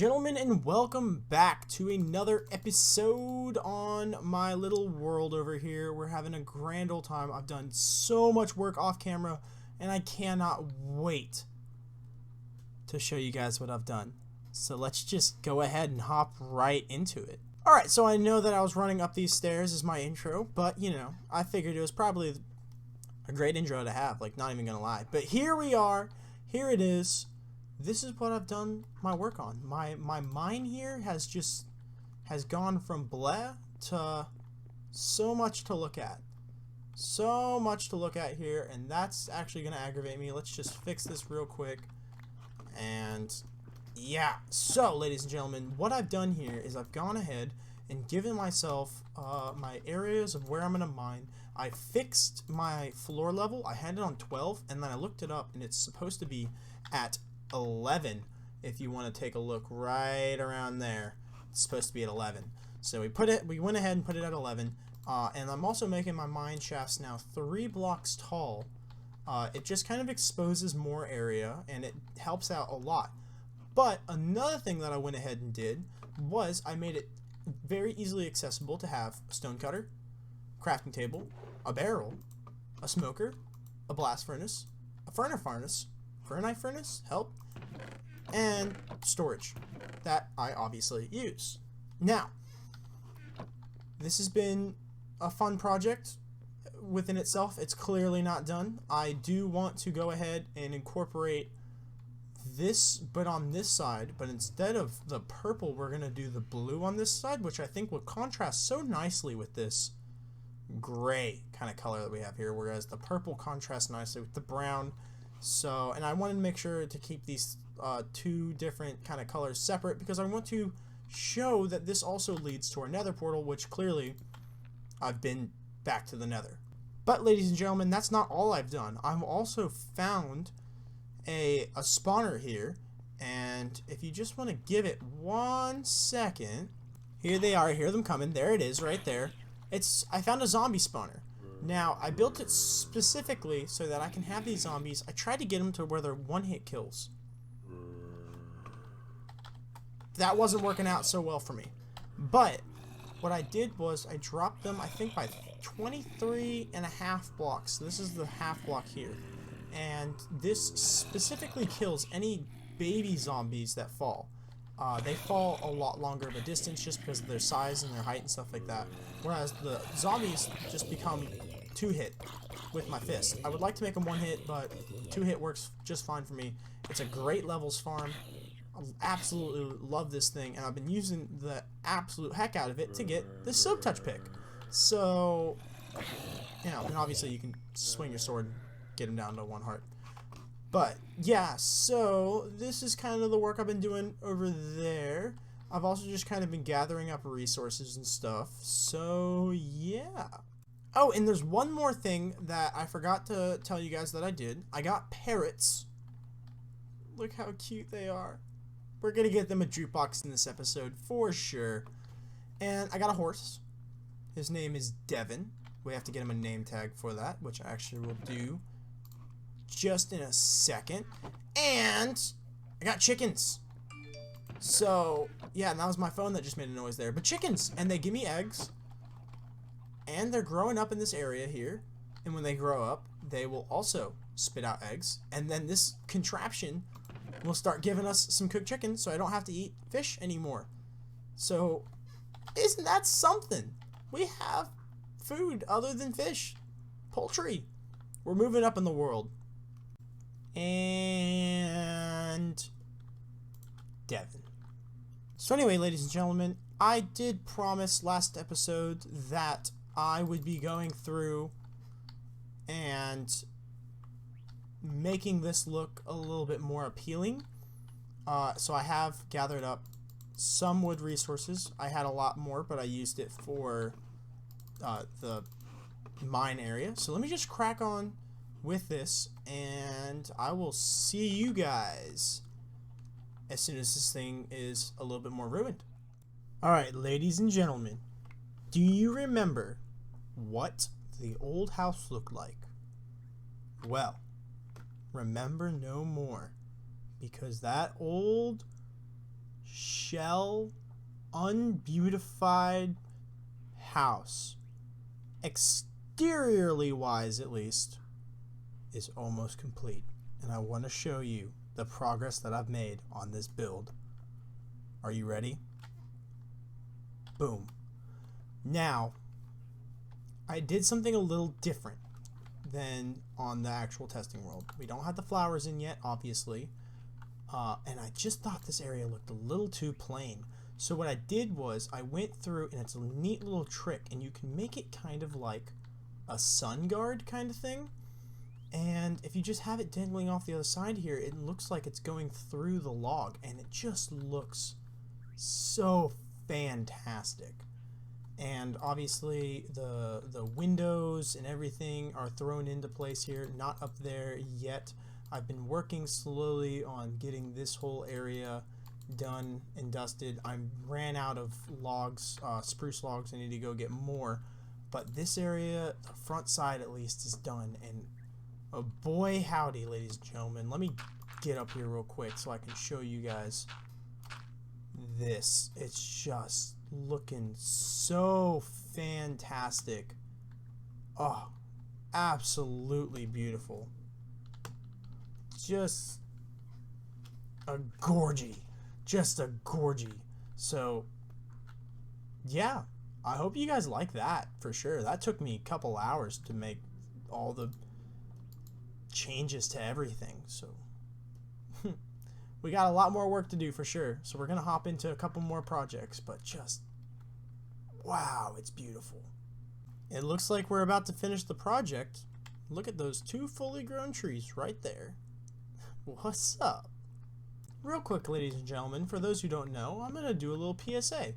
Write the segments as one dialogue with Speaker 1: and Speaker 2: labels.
Speaker 1: gentlemen, and welcome back to another episode on my little world over here. We're having a grand old time. I've done so much work off camera, and I cannot wait to show you guys what I've done. So let's just go ahead and hop right into it. Alright, so I know that I was running up these stairs as my intro, but, you know, I figured it was probably a great intro to have, like, not even gonna lie. But here we are. Here it is. This is what I've done my work on. My mind here has gone from bleh to so much to look at. So much to look at here, and that's actually going to aggravate me. Let's just fix this real quick. And yeah, so ladies and gentlemen, what I've done here is I've gone ahead and given myself my areas of where I'm going to mine. I fixed my floor level. I had it on 12, and then I looked it up, and it's supposed to be at 11. If you want to take a look right around there, it's supposed to be at 11. So we went ahead and put it at 11, and I'm also making my mine shafts now 3 blocks tall. It just kind of exposes more area, and it helps out a lot. But another thing that I went ahead and did was I made it very easily accessible to have a stone cutter, crafting table, a barrel, a smoker, a blast furnace, a furnace, help, and storage that I obviously use. Now, this has been a fun project within itself. It's clearly not done. I do want to go ahead and incorporate this, but on this side, but instead of the purple, we're going to do the blue on this side, which I think will contrast so nicely with this gray kind of color that we have here, whereas the purple contrasts nicely with the brown. So, and I wanted to make sure to keep these two different kind of colors separate because I want to show that this also leads to our nether portal, which clearly I've been back to the nether. But ladies and gentlemen, that's not all I've done. I've also found a spawner here, and if you just want to give it 1 second, here they are, I hear them coming, there it is right there. I found a zombie spawner. Now, I built it specifically so that I can have these zombies. I tried to get them to where they're one-hit kills. That wasn't working out so well for me. But what I did was I dropped them, I think, by 23.5 blocks. This is the half block here. And this specifically kills any baby zombies that fall. They fall a lot longer of a distance just because of their size and their height and stuff like that. Whereas the zombies just become 2-hit with my fist. I would like to make them 1-hit, but 2-hit works just fine for me. It's a great levels farm. I absolutely love this thing, and I've been using the absolute heck out of it to get the Silk Touch pick. So, you know, and obviously you can swing your sword and get him down to 1 heart. But yeah, so this is kind of the work I've been doing over there. I've also just kind of been gathering up resources and stuff. So yeah. Oh, and there's one more thing that I forgot to tell you guys that I did. I got parrots. Look how cute they are. We're going to get them a jukebox in this episode for sure. And I got a horse. His name is Devin. We have to get him a name tag for that, which I actually will do just in a second. And I got chickens. So yeah, and that was my phone that just made a noise there. But chickens, and they give me eggs, and they're growing up in this area here, and when they grow up they will also spit out eggs, and then this contraption will start giving us some cooked chicken so I don't have to eat fish anymore. So isn't that something? We have food other than fish. Poultry. We're moving up in the world. And Devin. So anyway, ladies and gentlemen, I did promise last episode that I would be going through and making this look a little bit more appealing. So I have gathered up some wood resources. I had a lot more, but I used it for the mine area. So let me just crack on with this, and I will see you guys as soon as this thing is a little bit more ruined. Alright, ladies and gentlemen, do you remember what the old house looked like? Well, remember no more, because that old shell, unbeautified house, exteriorly wise at least, is almost complete. And I want to show you the progress that I've made on this build. Are you ready? Boom. Now, I did something a little different than on the actual testing world. We don't have the flowers in yet, obviously. And I just thought this area looked a little too plain. So what I did was I went through, and it's a neat little trick, and you can make it kind of like a sun guard kind of thing. And if you just have it dangling off the other side here, it looks like it's going through the log, and it just looks so fantastic. And obviously the windows and everything are thrown into place here, not up there yet. I've been working slowly on getting this whole area done and dusted. I ran out of logs, spruce logs. I need to go get more. But this area, the front side at least, is done. And oh boy howdy, ladies and gentlemen. Let me get up here real quick so I can show you guys this. It's just looking so fantastic. Oh, absolutely beautiful. Just a gorgy. Just a gorgy. So, yeah, I hope you guys like that for sure. That took me a couple hours to make all the changes to everything. So, we got a lot more work to do for sure. So we're going to hop into a couple more projects, but just, wow, it's beautiful. It looks like we're about to finish the project. Look at those 2 fully grown trees right there. What's up? Real quick, ladies and gentlemen, for those who don't know, I'm going to do a little PSA.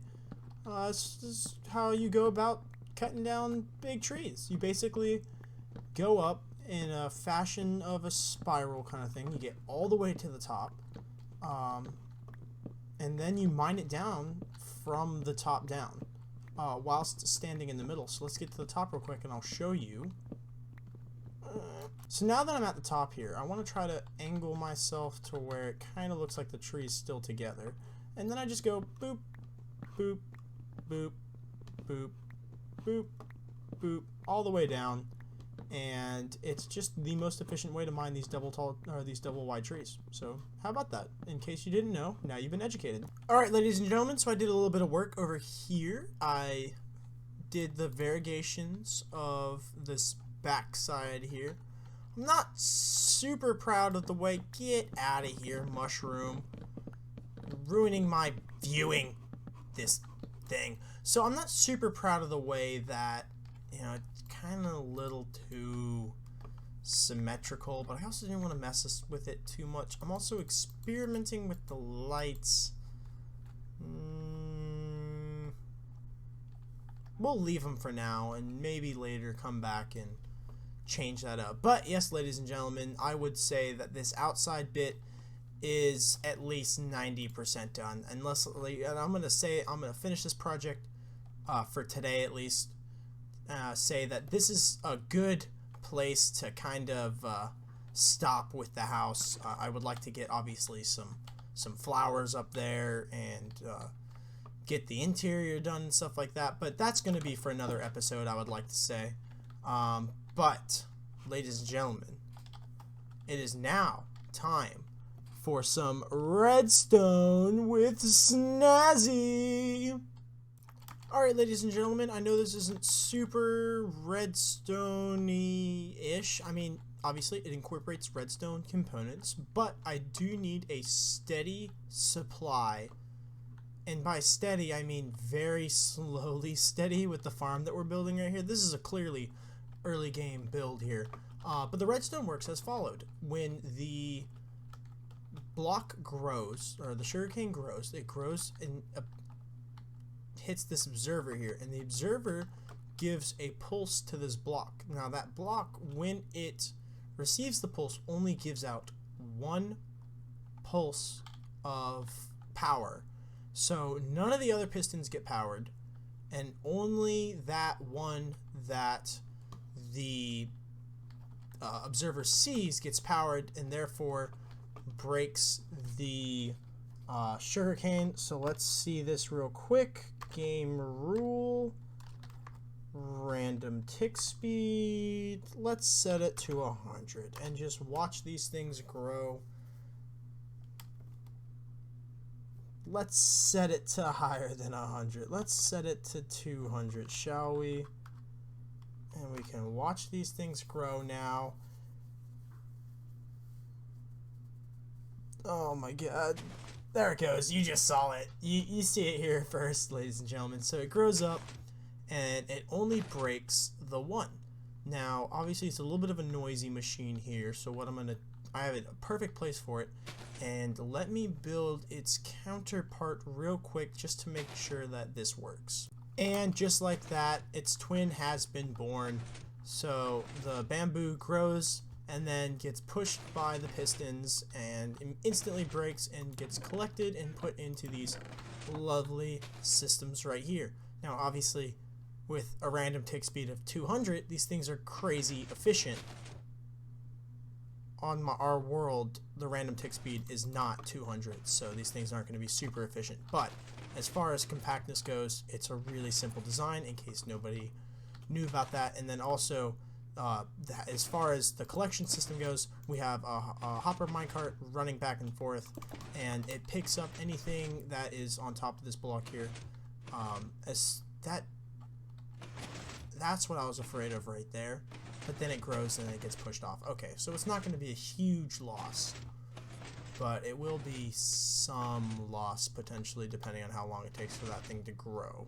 Speaker 1: This is how you go about cutting down big trees. You basically go up in a fashion of a spiral kind of thing. You get all the way to the top, and then you mine it down from the top down whilst standing in the middle. So let's get to the top real quick and I'll show you. So now that I'm at the top here, I want to try to angle myself to where it kind of looks like the tree is still together. And then I just go boop, boop, boop, boop, boop, boop, all the way down. And it's just the most efficient way to mine these double wide trees. So how about that? In case you didn't know, now you've been educated. All right, ladies and gentlemen, so I did a little bit of work over here. I did the variegations of this backside here. I'm not super proud of the way, get out of here, mushroom, ruining my viewing this thing. So I'm not super proud of the way that, you know, it's kind of a little too symmetrical, but I also didn't want to mess with it too much. I'm also experimenting with the lights. We'll leave them for now and maybe later come back and change that up. But yes, ladies and gentlemen, I would say that this outside bit is at least 90% done. Unless, and I'm gonna finish this project for today at least. Say that this is a good place to kind of stop with the house. I would like to get obviously some flowers up there and get the interior done and stuff like that. But that's gonna be for another episode, I would like to say. But, ladies and gentlemen, it is now time for some redstone with Snazzy. Alright, ladies and gentlemen, I know this isn't super redstone-y-ish. I mean, obviously, it incorporates redstone components, but I do need a steady supply. And by steady, I mean very slowly steady with the farm that we're building right here. This is a clearly early game build here, but the redstone works as followed. When the block grows, or the sugarcane grows, it grows and hits this observer here, and the observer gives a pulse to this block. Now that block, when it receives the pulse, only gives out 1 pulse of power. So none of the other pistons get powered, and only that one that the observer sees gets powered, and therefore breaks the sugarcane. So let's see this real quick. Game rule. Random tick speed. Let's set it to 100 and just watch these things grow. Let's set it to higher than 100. Let's set it to 200, shall we? And we can watch these things grow now. Oh my god. There it goes. You just saw it. You see it here first, ladies and gentlemen. So it grows up, and it only breaks the 1. Now, obviously, it's a little bit of a noisy machine here, so what I have a perfect place for it, and let me build its counterpart real quick just to make sure that this works. And just like that, its twin has been born. So the bamboo grows and then gets pushed by the pistons and instantly breaks and gets collected and put into these lovely systems right here. Now, obviously, with a random tick speed of 200, these things are crazy efficient. On our world, the random tick speed is not 200, so these things aren't going to be super efficient. But as far as compactness goes, it's a really simple design, in case nobody knew about that. And then also, as far as the collection system goes, we have a hopper minecart running back and forth, and it picks up anything that is on top of this block here. That's what I was afraid of right there. But then it grows and then it gets pushed off. Okay, so it's not going to be a huge loss, but it will be some loss potentially, depending on how long it takes for that thing to grow.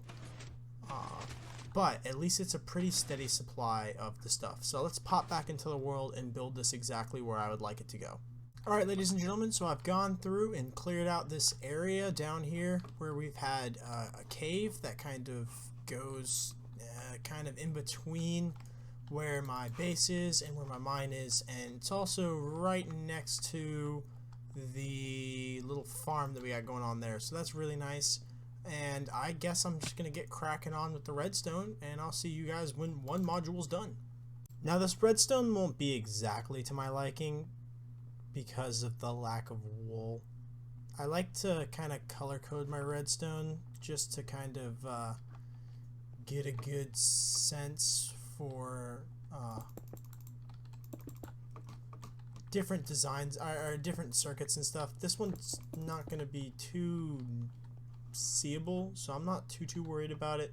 Speaker 1: But at least it's a pretty steady supply of the stuff. So let's pop back into the world and build this exactly where I would like it to go. Alright, ladies and gentlemen, so I've gone through and cleared out this area down here where we've had a cave that kind of goes kind of in between where my base is and where my mine is, and it's also right next to the little farm that we got going on there, so that's really nice. And I guess I'm just gonna get cracking on with the redstone, and I'll see you guys when one module's done. Now, this redstone won't be exactly to my liking because of the lack of wool. I like to kind of color code my redstone just to kind of get a good sense for different designs or different circuits and stuff. This one's not going to be too seeable, so I'm not too worried about it,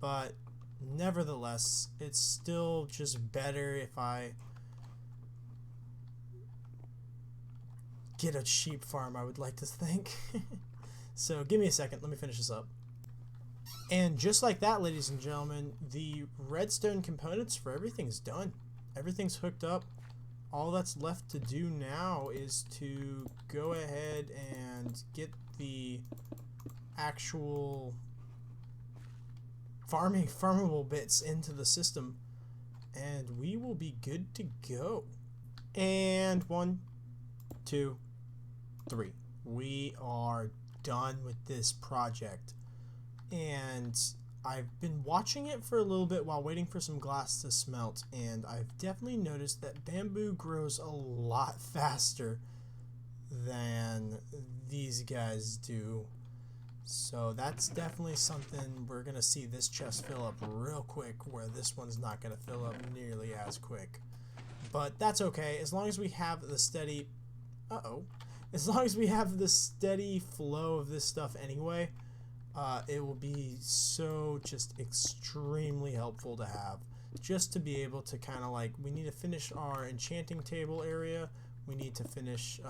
Speaker 1: but nevertheless, it's still just better if I get a sheep farm, I would like to think. So give me a second, let me finish this up. And just like that, ladies and gentlemen, the redstone components for everything's done. Everything's hooked up. All that's left to do now is to go ahead and get the actual farmable bits into the system, and we will be good to go. And 1, 2, 3. We are done with this project. And I've been watching it for a little bit while waiting for some glass to smelt, and I've definitely noticed that bamboo grows a lot faster than these guys do. So that's definitely something we're going to see this chest fill up real quick, where this one's not going to fill up nearly as quick. But that's okay, as long as we have the steady... As long as we have the steady flow of this stuff anyway, it will be so just extremely helpful to have, just to be able to kind of like, we need to finish our enchanting table area, we need to finish,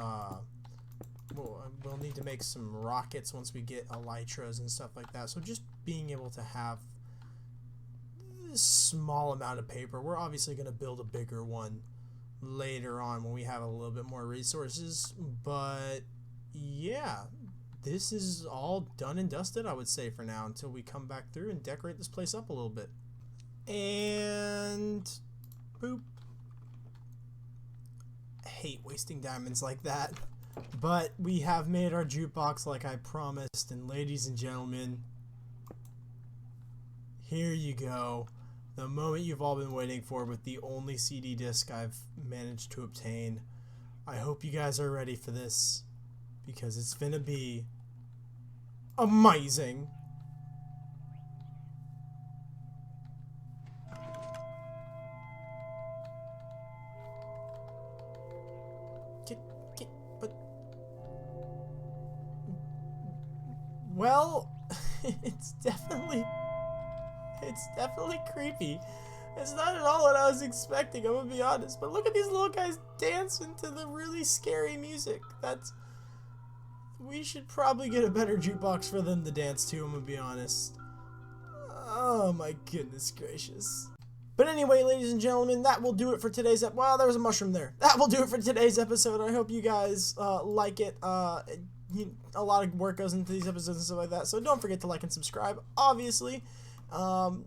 Speaker 1: we'll need to make some rockets once we get elytras and stuff like that. So just being able to have this small amount of paper, we're obviously going to build a bigger one later on when we have a little bit more resources, but yeah, this is all done and dusted, I would say, for now, until we come back through and decorate this place up a little bit. And boop. I hate wasting diamonds like that, but we have made our jukebox like I promised, and ladies and gentlemen, here you go. The moment you've all been waiting for, with the only CD disc I've managed to obtain. I hope you guys are ready for this. because it's gonna be amazing. But well, it's definitely creepy. It's not at all what I was expecting, I'm gonna be honest. But look at these little guys dancing to the really scary music. We should probably get a better jukebox for them to dance to, I'm gonna be honest. Oh my goodness gracious. But anyway, ladies and gentlemen, that will do it for today's episode. Wow, there was a mushroom there. That will do it for today's episode. I hope you guys like it. A lot of work goes into these episodes and stuff like that, so don't forget to like and subscribe, obviously.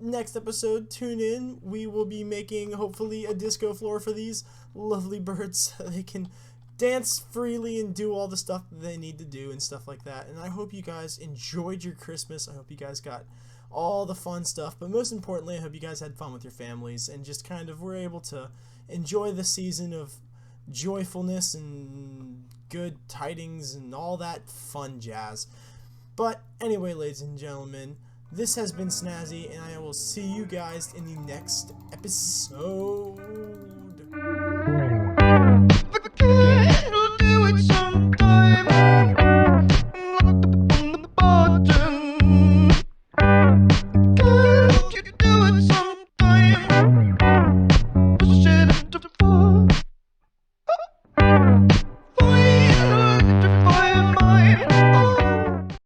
Speaker 1: Next episode, tune in. We will be making, hopefully, a disco floor for these lovely birds so they can dance freely and do all the stuff that they need to do and stuff like that. And I hope you guys enjoyed your Christmas. I hope you guys got all the fun stuff, but most importantly, I hope you guys had fun with your families and just kind of were able to enjoy the season of joyfulness and good tidings and all that fun jazz. But anyway, ladies and gentlemen, this has been Snazzy, and I will see you guys in the next episode.